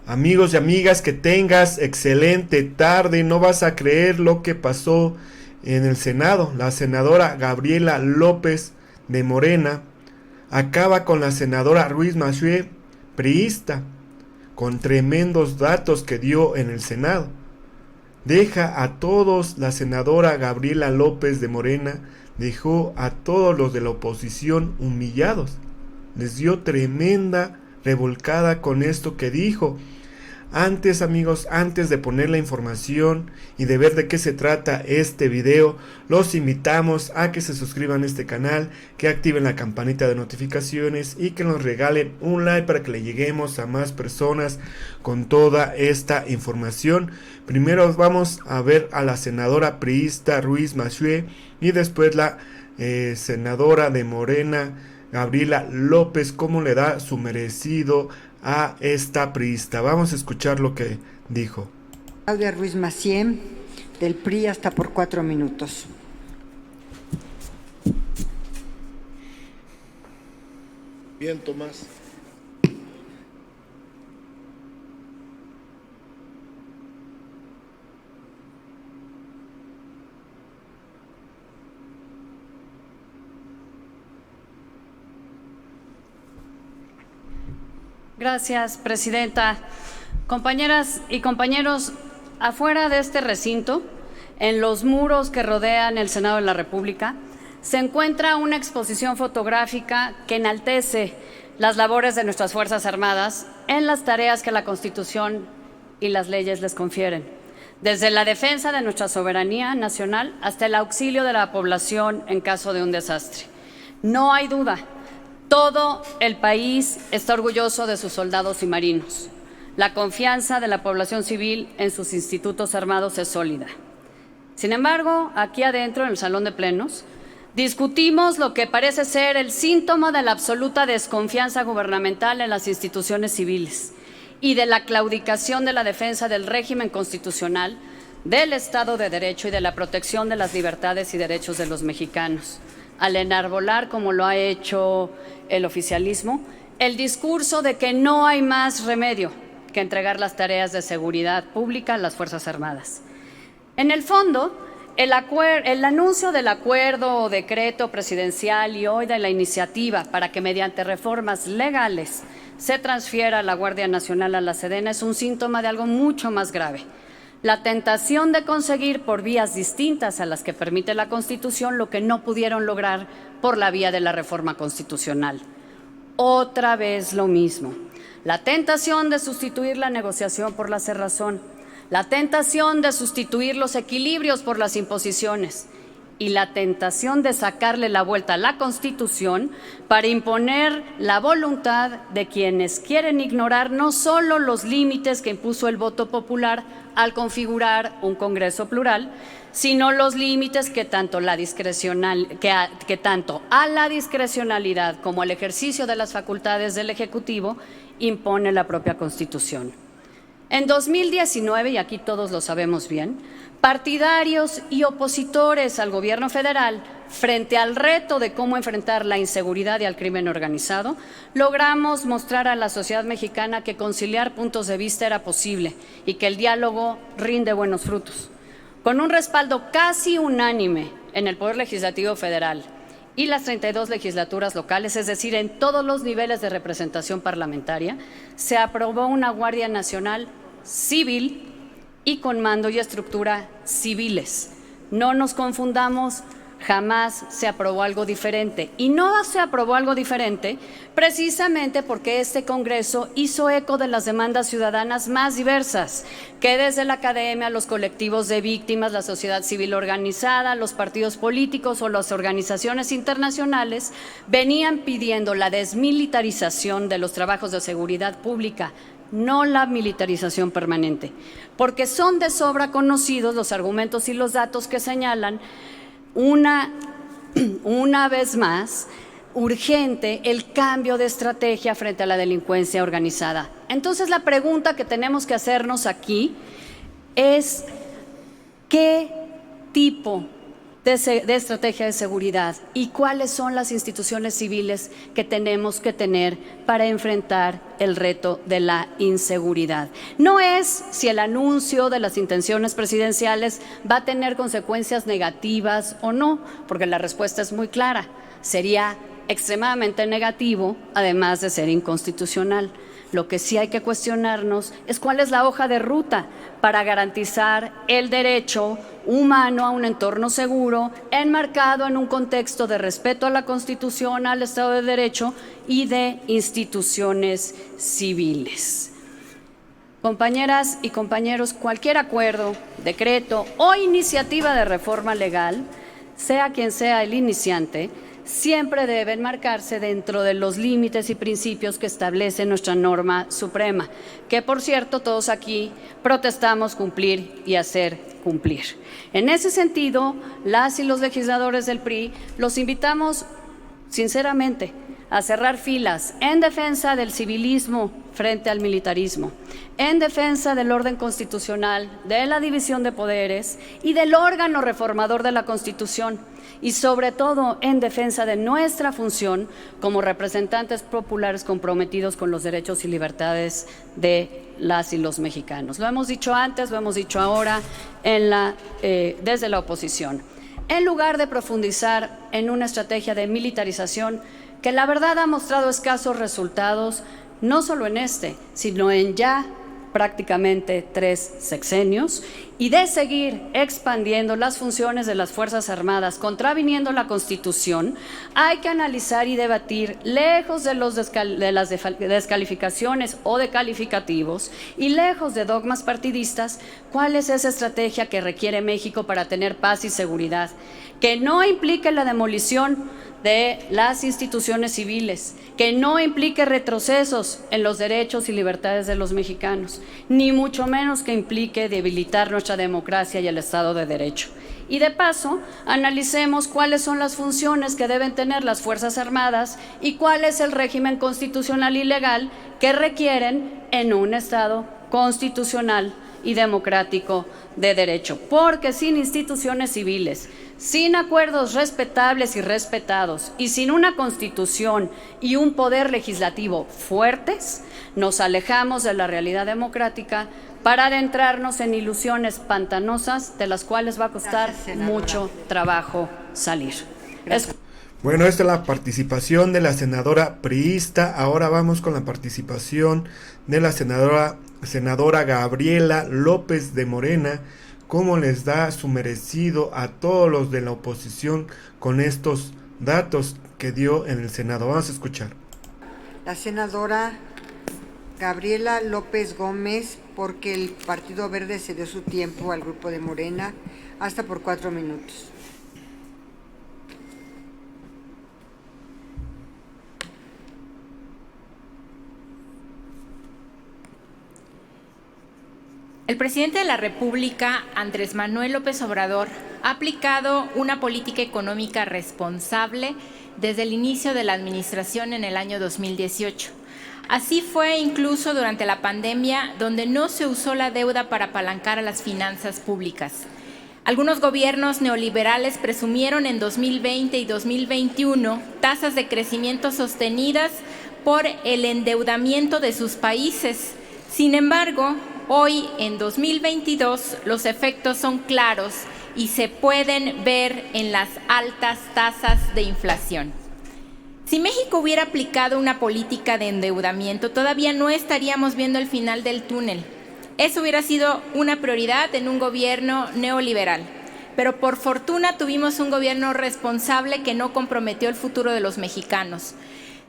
Amigos y amigas, que tengas excelente tarde. No vas a creer lo que pasó en el Senado. La senadora Gabriela López de Morena acaba con la senadora Ruiz Massieu, priista, con tremendos datos que dio en el Senado. Deja a todos, la senadora Gabriela López de Morena dejó a todos los de la oposición humillados. Les dio tremenda revolcada con esto que dijo. Antes, amigos, antes de poner la información y de ver de qué se trata este video, los invitamos a que se suscriban a este canal, que activen la campanita de notificaciones y que nos regalen un like para que le lleguemos a más personas con toda esta información. Primero vamos a ver a la senadora priista Ruiz Massieu y después la senadora de Morena Gabriela López, cómo le da su merecido a esta priista. Vamos a escuchar lo que dijo. Claudia Ruiz Massieu, del PRI, hasta por 4 minutos. Bien, Tomás. Gracias, presidenta. Compañeras y compañeros, afuera de este recinto, en los muros que rodean el Senado de la República, se encuentra una exposición fotográfica que enaltece las labores de nuestras Fuerzas Armadas en las tareas que la Constitución y las leyes les confieren, desde la defensa de nuestra soberanía nacional hasta el auxilio de la población en caso de un desastre. No hay duda. Todo el país está orgulloso de sus soldados y marinos. La confianza de la población civil en sus institutos armados es sólida. Sin embargo, aquí adentro, en el salón de plenos, discutimos lo que parece ser el síntoma de la absoluta desconfianza gubernamental en las instituciones civiles y de la claudicación de la defensa del régimen constitucional, del Estado de Derecho y de la protección de las libertades y derechos de los mexicanos, al enarbolar, como lo ha hecho el oficialismo, el discurso de que no hay más remedio que entregar las tareas de seguridad pública a las Fuerzas Armadas. En el fondo, el anuncio del acuerdo o decreto presidencial y hoy de la iniciativa para que mediante reformas legales se transfiera la Guardia Nacional a la Sedena es un síntoma de algo mucho más grave. La tentación de conseguir por vías distintas a las que permite la Constitución lo que no pudieron lograr por la vía de la reforma constitucional. Otra vez lo mismo. La tentación de sustituir la negociación por la cerrazón, la tentación de sustituir los equilibrios por las imposiciones y la tentación de sacarle la vuelta a la Constitución para imponer la voluntad de quienes quieren ignorar no solo los límites que impuso el voto popular al configurar un Congreso plural, sino los límites que tanto a la discrecionalidad como al ejercicio de las facultades del Ejecutivo impone la propia Constitución. En 2019, y aquí todos lo sabemos bien, partidarios y opositores al gobierno federal, frente al reto de cómo enfrentar la inseguridad y al crimen organizado, logramos mostrar a la sociedad mexicana que conciliar puntos de vista era posible y que el diálogo rinde buenos frutos. Con un respaldo casi unánime en el Poder Legislativo Federal y las 32 legislaturas locales, es decir, en todos los niveles de representación parlamentaria, se aprobó una Guardia Nacional civil y con mando y estructura civiles. No nos confundamos, jamás se aprobó algo diferente. Y no se aprobó algo diferente precisamente porque este Congreso hizo eco de las demandas ciudadanas más diversas, que desde la academia, los colectivos de víctimas, la sociedad civil organizada, los partidos políticos o las organizaciones internacionales venían pidiendo la desmilitarización de los trabajos de seguridad pública, no la militarización permanente, porque son de sobra conocidos los argumentos y los datos que señalan una vez más urgente el cambio de estrategia frente a la delincuencia organizada. Entonces, la pregunta que tenemos que hacernos aquí es ¿qué tipo de estrategia de seguridad y cuáles son las instituciones civiles que tenemos que tener para enfrentar el reto de la inseguridad. No es si el anuncio de las intenciones presidenciales va a tener consecuencias negativas o no, porque la respuesta es muy clara. Sería extremadamente negativo, además de ser inconstitucional. Lo que sí hay que cuestionarnos es cuál es la hoja de ruta para garantizar el derecho humano a un entorno seguro, enmarcado en un contexto de respeto a la Constitución, al Estado de Derecho y de instituciones civiles. Compañeras y compañeros, cualquier acuerdo, decreto o iniciativa de reforma legal, sea quien sea el iniciante, siempre debe enmarcarse dentro de los límites y principios que establece nuestra norma suprema, que por cierto todos aquí protestamos cumplir y hacer cumplir. En ese sentido, las y los legisladores del PRI los invitamos sinceramente a cerrar filas en defensa del civilismo frente al militarismo, en defensa del orden constitucional, de la división de poderes y del órgano reformador de la Constitución, y sobre todo en defensa de nuestra función como representantes populares comprometidos con los derechos y libertades de las y los mexicanos. Lo hemos dicho antes, lo hemos dicho ahora desde la oposición. En lugar de profundizar en una estrategia de militarización que la verdad ha mostrado escasos resultados, no solo en sino en ya prácticamente 3 sexenios, y de seguir expandiendo las funciones de las Fuerzas Armadas, contraviniendo la Constitución, hay que analizar y debatir, lejos de las descalificaciones o de calificativos, y lejos de dogmas partidistas, cuál es esa estrategia que requiere México para tener paz y seguridad, que no implique la demolición de las instituciones civiles, que no implique retrocesos en los derechos y libertades de los mexicanos, ni mucho menos que implique debilitar nuestra democracia y el Estado de Derecho. Y de paso, analicemos cuáles son las funciones que deben tener las Fuerzas Armadas y cuál es el régimen constitucional y legal que requieren en un Estado constitucional y democrático de derecho, porque sin instituciones civiles, sin acuerdos respetables y respetados y sin una Constitución y un poder legislativo fuertes, nos alejamos de la realidad democrática para adentrarnos en ilusiones pantanosas de las cuales va a costar mucho trabajo salir. Bueno, esta es la participación de la senadora priista. Ahora vamos con la participación de la senadora Gabriela López de Morena. ¿Cómo les da su merecido a todos los de la oposición con estos datos que dio en el Senado? Vamos a escuchar. La senadora Gabriela López Gómez, porque el Partido Verde cedió su tiempo al grupo de Morena hasta por 4 minutos. El presidente de la República, Andrés Manuel López Obrador, ha aplicado una política económica responsable desde el inicio de la administración en el año 2018. Así fue incluso durante la pandemia, donde no se usó la deuda para apalancar a las finanzas públicas. Algunos gobiernos neoliberales presumieron en 2020 y 2021 tasas de crecimiento sostenidas por el endeudamiento de sus países. Sin embargo, hoy, en 2022, los efectos son claros y se pueden ver en las altas tasas de inflación. Si México hubiera aplicado una política de endeudamiento, todavía no estaríamos viendo el final del túnel. Eso hubiera sido una prioridad en un gobierno neoliberal. Pero por fortuna tuvimos un gobierno responsable que no comprometió el futuro de los mexicanos.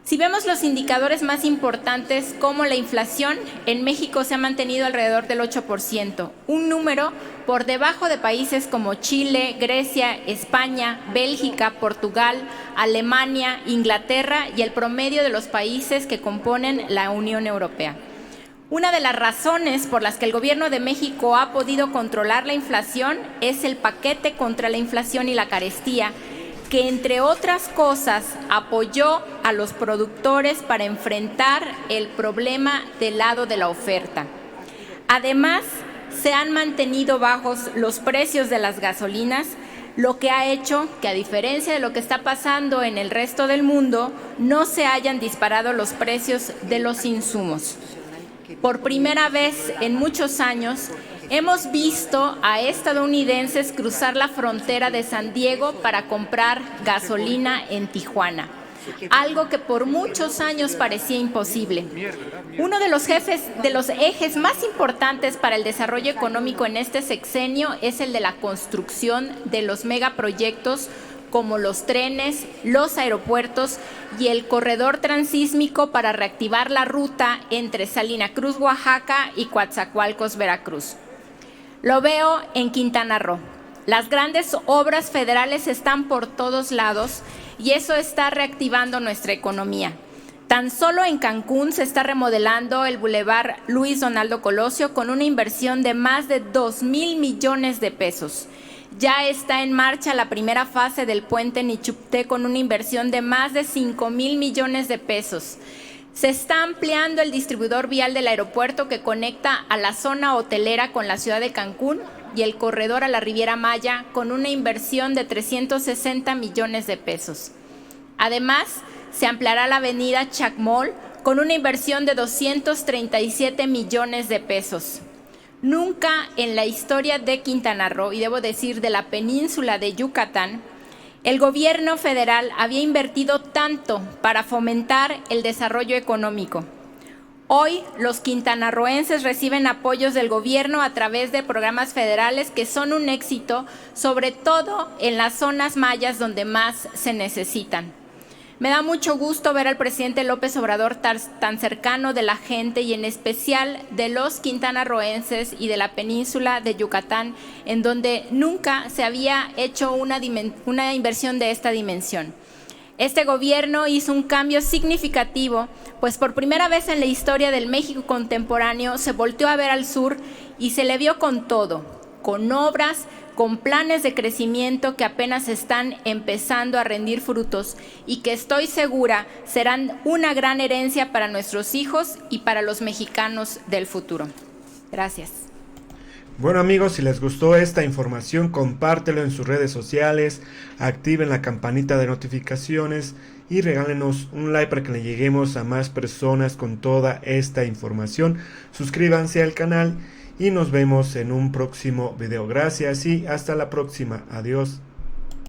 Si vemos los indicadores más importantes, como la inflación, en México se ha mantenido alrededor del 8%, un número por debajo de países como Chile, Grecia, España, Bélgica, Portugal, Alemania, Inglaterra y el promedio de los países que componen la Unión Europea. Una de las razones por las que el Gobierno de México ha podido controlar la inflación es el paquete contra la inflación y la carestía, que entre otras cosas apoyó a los productores para enfrentar el problema del lado de la oferta. Además, se han mantenido bajos los precios de las gasolinas lo que ha hecho que, a diferencia de lo que está pasando en el resto del mundo, no se hayan disparado los precios de los insumos. Por primera vez en muchos años, hemos visto a estadounidenses cruzar la frontera de San Diego para comprar gasolina en Tijuana, algo que por muchos años parecía imposible. Uno de los ejes más importantes para el desarrollo económico en este sexenio es el de la construcción de los megaproyectos como los trenes, los aeropuertos y el corredor transísmico para reactivar la ruta entre Salina Cruz, Oaxaca y Coatzacoalcos, Veracruz. Lo veo en Quintana Roo. Las grandes obras federales están por todos lados y eso está reactivando nuestra economía. Tan solo en Cancún se está remodelando el Boulevard Luis Donaldo Colosio con una inversión de más de 2,000 millones de pesos. Ya está en marcha la primera fase del puente Nichupté con una inversión de más de 5,000 millones de pesos. Se está ampliando el distribuidor vial del aeropuerto que conecta a la zona hotelera con la ciudad de Cancún y el corredor a la Riviera Maya con una inversión de 360 millones de pesos. Además, se ampliará la avenida Chacmol con una inversión de 237 millones de pesos. Nunca en la historia de Quintana Roo, y debo decir de la península de Yucatán, el gobierno federal había invertido tanto para fomentar el desarrollo económico. Hoy, los quintanarroenses reciben apoyos del gobierno a través de programas federales que son un éxito, sobre todo en las zonas mayas donde más se necesitan. Me da mucho gusto ver al presidente López Obrador tan cercano de la gente y en especial de los quintanarroenses y de la península de Yucatán, en donde nunca se había hecho una inversión de esta dimensión. Este gobierno hizo un cambio significativo, pues por primera vez en la historia del México contemporáneo se volteó a ver al sur y se le vio con todo, con obras, con planes de crecimiento que apenas están empezando a rendir frutos y que estoy segura serán una gran herencia para nuestros hijos y para los mexicanos del futuro. Gracias. Bueno amigos, si les gustó esta información, compártelo en sus redes sociales, activen la campanita de notificaciones y regálenos un like para que le lleguemos a más personas con toda esta información. Suscríbanse al canal y nos vemos en un próximo video. Gracias y hasta la próxima. Adiós.